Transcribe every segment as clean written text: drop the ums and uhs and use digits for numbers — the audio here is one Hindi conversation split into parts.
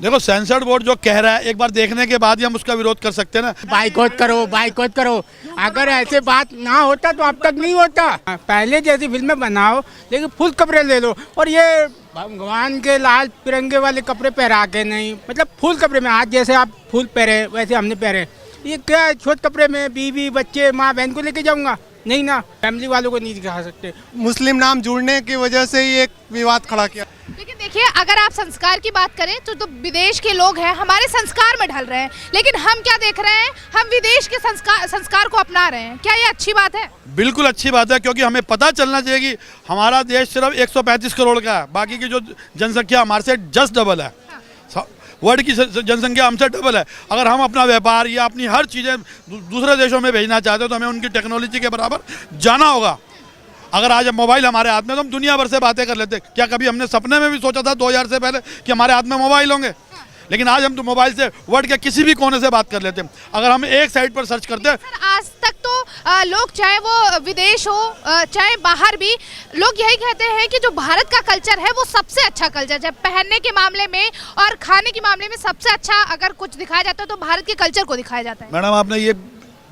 देखो सेंसर्ड बोर्ड जो कह रहा है एक बार देखने के बाद ही हम उसका विरोध कर सकते हैं ना। बाइकआउट करो, बाइकआउट करो। अगर ऐसे बात ना होता तो अब तक नहीं होता। पहले जैसी फिल्में बनाओ लेकिन फुल कपड़े ले लो, और ये भगवान के लाल तिरंगे वाले कपड़े पहरा के नहीं, मतलब फुल कपड़े में। आज जैसे आप फुल पहरे वैसे हमने पहरे, ये क्या छोटे कपड़े में बीवी बच्चे माँ बहन को लेके जाऊंगा? नहीं ना, फैमिली वालों को नहीं दिखा सकते। मुस्लिम नाम जुड़ने की वजह से ही एक विवाद खड़ा किया। लेकिन देखिए, अगर आप संस्कार की बात करें तो विदेश के लोग हैं हमारे संस्कार में ढल रहे हैं, लेकिन हम क्या देख रहे हैं, हम विदेश के संस्कार को अपना रहे हैं। क्या ये अच्छी बात है? बिल्कुल अच्छी बात है, क्योंकि हमें पता चलना चाहिए कि हमारा देश सिर्फ 135 करोड़ का है, बाकी की जो जनसंख्या हमारे से जस्ट डबल है। वर्ल्ड की जनसंख्या हमसे डबल है। अगर हम अपना व्यापार या अपनी हर चीज़ें दूसरे देशों में भेजना चाहते हैं तो हमें उनकी टेक्नोलॉजी के बराबर जाना होगा। अगर आज मोबाइल हमारे हाथ में तो हम दुनिया भर से बातें कर लेते। क्या कभी हमने सपने में भी सोचा था 2000 से पहले कि हमारे हाथ में मोबाइल होंगे? लेकिन आज हम तो मोबाइल से वर्ल्ड के किसी भी कोने से बात कर लेते हैं। अगर हम एक साइट पर सर्च करते हैं। सर, आज तक तो लोग, चाहे वो विदेश हो चाहे बाहर भी, लोग यही कहते हैं कि जो भारत का कल्चर है वो सबसे अच्छा कल्चर है। पहनने के मामले में और खाने के मामले में सबसे अच्छा अगर कुछ दिखाया जाता है तो भारत के कल्चर को दिखाया जाता है। मैडम, आपने ये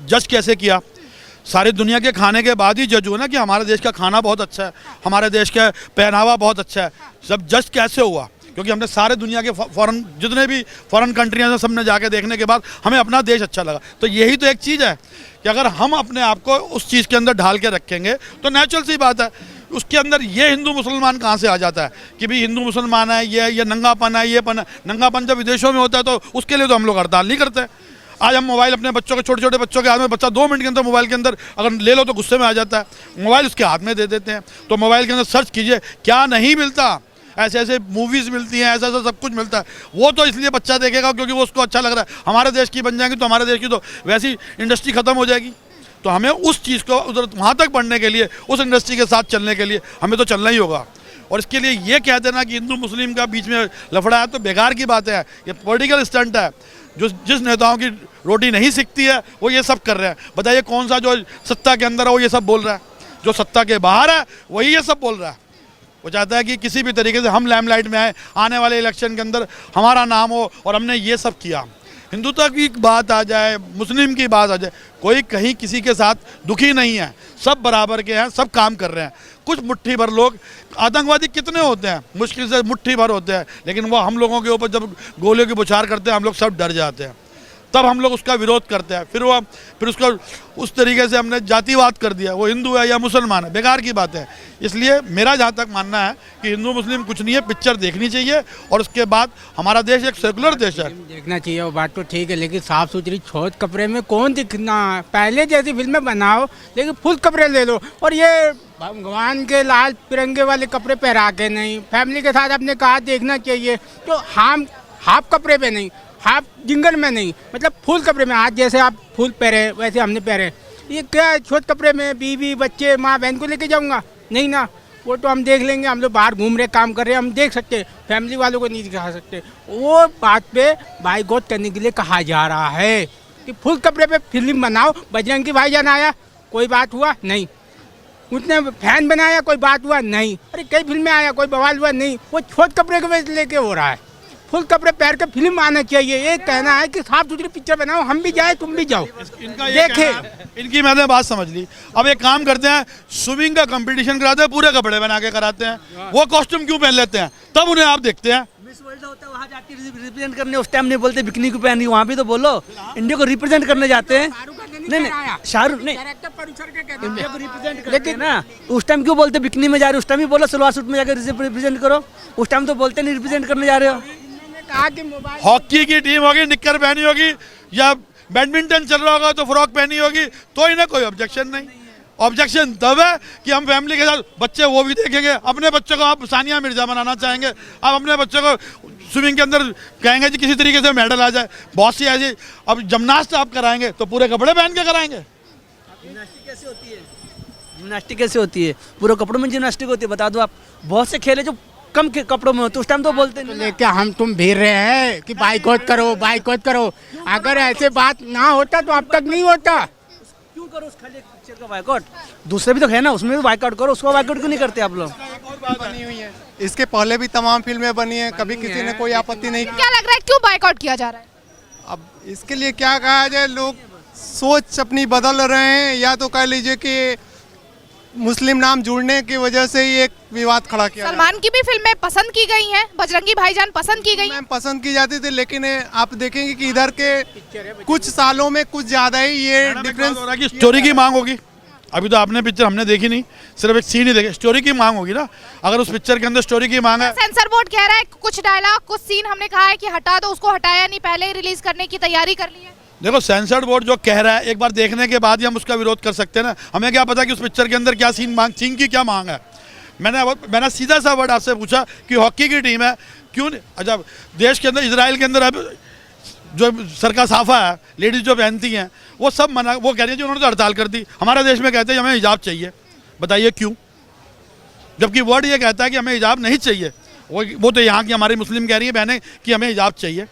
जज कैसे किया? सारी दुनिया के खाने के बाद ही जज हुआ ना कि हमारे देश का खाना बहुत अच्छा है, हमारे देश का पहनावा बहुत अच्छा है। सब जज कैसे हुआ? क्योंकि हमने सारे दुनिया के फॉरेन जितने भी फॉरेन कंट्रियाँ हैं सबने जाके देखने के बाद हमें अपना देश अच्छा लगा। तो यही तो एक चीज़ है कि अगर हम अपने आप को उस चीज़ के अंदर ढाल के रखेंगे तो नेचुरल सी बात है। उसके अंदर ये हिंदू मुसलमान कहाँ से आ जाता है कि भाई हिंदू मुसलमान है, ये नंगापन है, ये पन है। नंगापन जब विदेशों में होता है तो उसके लिए तो हम लोग हड़ताल नहीं करते। आज हम मोबाइल अपने बच्चों के, छोटे छोटे बच्चों के हाथ में, बच्चा 2 मिनट के अंदर मोबाइल के अंदर अगर ले लो तो गुस्से में आ जाता है। मोबाइल उसके हाथ में दे देते हैं। तो मोबाइल के अंदर सर्च कीजिए, क्या नहीं मिलता। ऐसे ऐसे मूवीज़ मिलती हैं, ऐसा ऐसा सब कुछ मिलता है। वो तो इसलिए बच्चा देखेगा क्योंकि वो उसको अच्छा लग रहा है। हमारे देश की बन जाएंगी तो हमारे देश की तो वैसी इंडस्ट्री ख़त्म हो जाएगी। तो हमें उस चीज़ को उधर वहाँ तक बढ़ने के लिए, उस इंडस्ट्री के साथ चलने के लिए हमें तो चलना ही होगा। और इसके लिए ये कह देना कि हिंदू मुस्लिम का बीच में लफड़ा है तो बेकार की बात है। ये पॉलिटिकल स्टंट है। जो जिस नेताओं की रोटी नहीं सिकती है वो ये सब कर रहे हैं। बताइए कौन सा जो सत्ता के अंदर है वो ये सब बोल रहा है? जो सत्ता के बाहर है वही ये सब बोल रहा है। वो चाहता है कि किसी भी तरीके से हम लैमलाइट में आए, आने वाले इलेक्शन के अंदर हमारा नाम हो, और हमने ये सब किया। हिंदुत्व की बात आ जाए, मुस्लिम की बात आ जाए, कोई कहीं किसी के साथ दुखी नहीं है। सब बराबर के हैं, सब काम कर रहे हैं। कुछ मुट्ठी भर लोग, आतंकवादी कितने होते हैं? मुश्किल से मुट्ठी भर होते हैं, लेकिन वो हम लोगों के ऊपर जब गोलियों की बौछार करते हैं हम लोग सब डर जाते हैं। तब हम लोग उसका विरोध करते हैं। फिर उसका उस तरीके से हमने जातिवाद कर दिया, वो हिंदू है या मुसलमान है, बेकार की बात है। इसलिए मेरा जहाँ तक मानना है कि हिंदू मुस्लिम कुछ नहीं है, पिक्चर देखनी चाहिए और उसके बाद हमारा देश एक सेकुलर देश है। देखना चाहिए, वो बात तो ठीक है, लेकिन साफ सुथरी छोटे कपड़े में कौन दिखना? पहले जैसी फिल्में बनाओ लेकिन फुल कपड़े ले लो, और ये भगवान के लाल तिरंगे वाले कपड़े पहरा के नहीं, फैमिली के साथ अपने कहा देखना चाहिए। तो हम हाफ कपड़े पे नहीं, हाफ जिंगल में नहीं, मतलब फुल कपड़े में। आज जैसे आप फुल पहरे वैसे हमने पहरे, ये क्या छोटे कपड़े में बीवी बच्चे माँ बहन को लेके जाऊंगा? नहीं ना, वो तो हम देख लेंगे। हम लोग बाहर घूम रहे, काम कर रहे हैं, हम देख सकते हैं, फैमिली वालों को नहीं दिखा सकते। वो बात पे बाइकआउट करने के लिए कहा जा रहा है कि फुल कपड़े पे फिल्म बनाओ। बजरंगी भाईजान आया, कोई बात हुआ नहीं। उसने फैन बनाया, कोई बात हुआ नहीं। अरे कई फिल्में आया, कोई बवाल हुआ नहीं। वो छोटे कपड़े को लेके हो रहा है। फुल कपड़े पहन के फिल्म आना चाहिए। ये कहना है कि साफ सुथरी पिक्चर बनाओ, हम भी जाए तुम भी जाओ। देखें, इनकी मैंने बात समझ ली। अब एक काम करते हैं, स्विमिंग का कंपटीशन कराते हैं, पूरे कपड़े बना के कराते हैं। वो कॉस्ट्यूम क्यों पहन लेते हैं? तब उन्हें आप देखते हैं। मिस वर्ल्ड होता है, वहाँ जाती है रिप्रेजेंट करने, उस टाइम नहीं बोलते बिकनी को पहनी, वहाँ भी तो बोलो इंडिया को रिप्रेजेंट करने जाते हैं। नहीं, शाहरुख नहीं, इंडिया को रिप्रेजेंट करते हैं ना। उस टाइम क्यों बोलते बिकनी में जा रहे हो? उस टाइम ही बोलो सलवार सूट में जाकर रिप्रेजेंट करो। उस टाइम तो बोलते नहीं रिप्रेजेंट करने जा रहे हो। हॉकी की टीम होगी, निक्कर पहनी होगी, या बैडमिंटन चल रहा होगा तो फ्रॉक पहनी होगी, तो इन्हें कोई ऑब्जेक्शन नहीं। ऑब्जेक्शन तब है कि हम फैमिली के साथ, बच्चे वो भी देखेंगे। अपने बच्चों को आप सानिया मिर्जा बनाना चाहेंगे, आप अपने बच्चों को स्विमिंग के अंदर कहेंगे जी किसी तरीके से मेडल आ जाए। बहुत सी ऐसी, अब जिमनास्ट आप कराएंगे तो पूरे कपड़े पहन के कराएंगे। जिम्नास्टिक कैसे होती है? जिम्नास्टिक कैसे होती है? पूरे कपड़ों में जिम्नास्टिक होती है, बता दो आप। बहुत से खेल है जो कम के कपड़ों में होते, उस टाइम तो बोलते नहीं। लेके हम तुम भीड़ रहे हैं कि बाइकआउट करो, बाइकआउट करो। अगर ऐसे बात ना होता तो अब तक नहीं होता। क्यों करो? खाली पिक्चर का बायकॉट दूसरे भी तो है ना, उसमें भी बायकॉट करो, उसको बायकॉट क्यों नहीं करते आप लोग? बनी हुई है, इसके पहले भी तमाम फिल्में बनी हैं, कभी किसी ने कोई आपत्ति नहीं की। क्या लग रहा है क्यों बायकॉट किया जा रहा है? अब इसके लिए क्या कहा जाए, लोग सोच अपनी बदल रहे हैं, या तो कह लीजिए कि मुस्लिम नाम जुड़ने की वजह से ही एक विवाद खड़ा किया। सलमान की भी फिल्में पसंद की गई हैं, बजरंगी भाईजान पसंद की गई हैं। मैम पसंद की जाती थी, लेकिन आप देखेंगे कि इधर के कुछ सालों में कुछ ज्यादा ही ये डिफरेंस हो रहा है कि स्टोरी की मांग होगी। अभी तो आपने पिक्चर हमने देखी नहीं, सिर्फ एक सीन ही देखे, स्टोरी की मांग होगी ना। अगर उस पिक्चर के अंदर स्टोरी की मांग है, सेंसर बोर्ड कह रहा है कुछ डायलॉग कुछ सीन हमने कहा है कि हटा दो, उसको हटाया नहीं, पहले ही रिलीज करने की तैयारी कर ली है। देखो सेंसर्ड बोर्ड जो कह रहा है, एक बार देखने के बाद ही हम उसका विरोध कर सकते हैं ना। हमें क्या पता कि उस पिक्चर के अंदर क्या सीन की क्या मांग है। मैंने सीधा सा वर्ड आपसे पूछा कि हॉकी की टीम है, क्यों नहीं? अच्छा, देश के अंदर इजराइल के अंदर अब जो सर का साफा है लेडीज जो पहनती हैं वो सब मना, वो कह रही है जी उन्होंने तो हड़ताल कर दी। हमारे देश में कहते हैं हमें हिजाब चाहिए, बताइए क्यों? जबकि वर्ड ये कहता है कि हमें हिजाब नहीं चाहिए। वो तो यहाँ की हमारी मुस्लिम कह रही है बहनें कि हमें हिजाब चाहिए।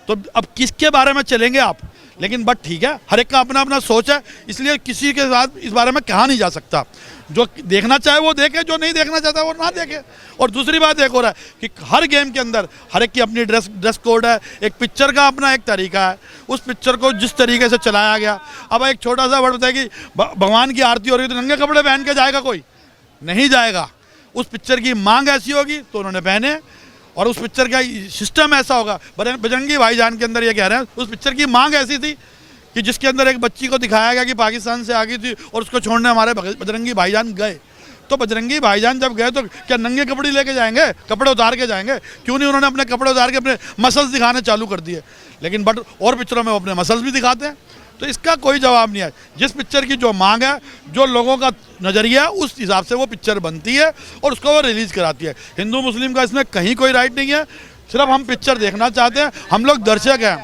तो अब किसके बारे में चलेंगे आप? लेकिन बट ठीक है, हर एक का अपना अपना सोच है, इसलिए किसी के साथ इस बारे में कहा नहीं जा सकता। जो देखना चाहे वो देखे, जो नहीं देखना चाहता वो ना देखे। और दूसरी बात एक और है कि हर गेम के अंदर हर एक की अपनी ड्रेस कोड है, एक पिक्चर का अपना एक तरीका है। उस पिक्चर को जिस तरीके से चलाया गया, अब एक छोटा सा वर्ड बताए कि भगवान की आरती हो रही है तो नंगे कपड़े पहन के जाएगा कोई? नहीं जाएगा। उस पिक्चर की मांग ऐसी होगी तो उन्होंने पहने, और उस पिक्चर का सिस्टम ऐसा होगा। बजरंगी भाईजान के अंदर ये कह रहे हैं उस पिक्चर की मांग ऐसी थी कि जिसके अंदर एक बच्ची को दिखाया गया कि पाकिस्तान से आ गई थी और उसको छोड़ने हमारे बजरंगी भाईजान गए। तो बजरंगी भाईजान जब गए तो क्या नंगे कपड़े लेके जाएंगे? कपड़े उतार के जाएंगे? क्यों नहीं उन्होंने अपने कपड़े उतार के अपने मसल्स दिखाने चालू कर दिए। लेकिन बट और पिक्चरों में वो अपने मसल्स भी दिखाते हैं। तो इसका कोई जवाब नहीं है। जिस पिक्चर की जो मांग है, जो लोगों का नज़रिया है, उस हिसाब से वो पिक्चर बनती है और उसको वो रिलीज़ कराती है। हिंदू मुस्लिम का इसमें कहीं कोई राइट नहीं है, सिर्फ हम पिक्चर देखना चाहते हैं, हम लोग दर्शक हैं।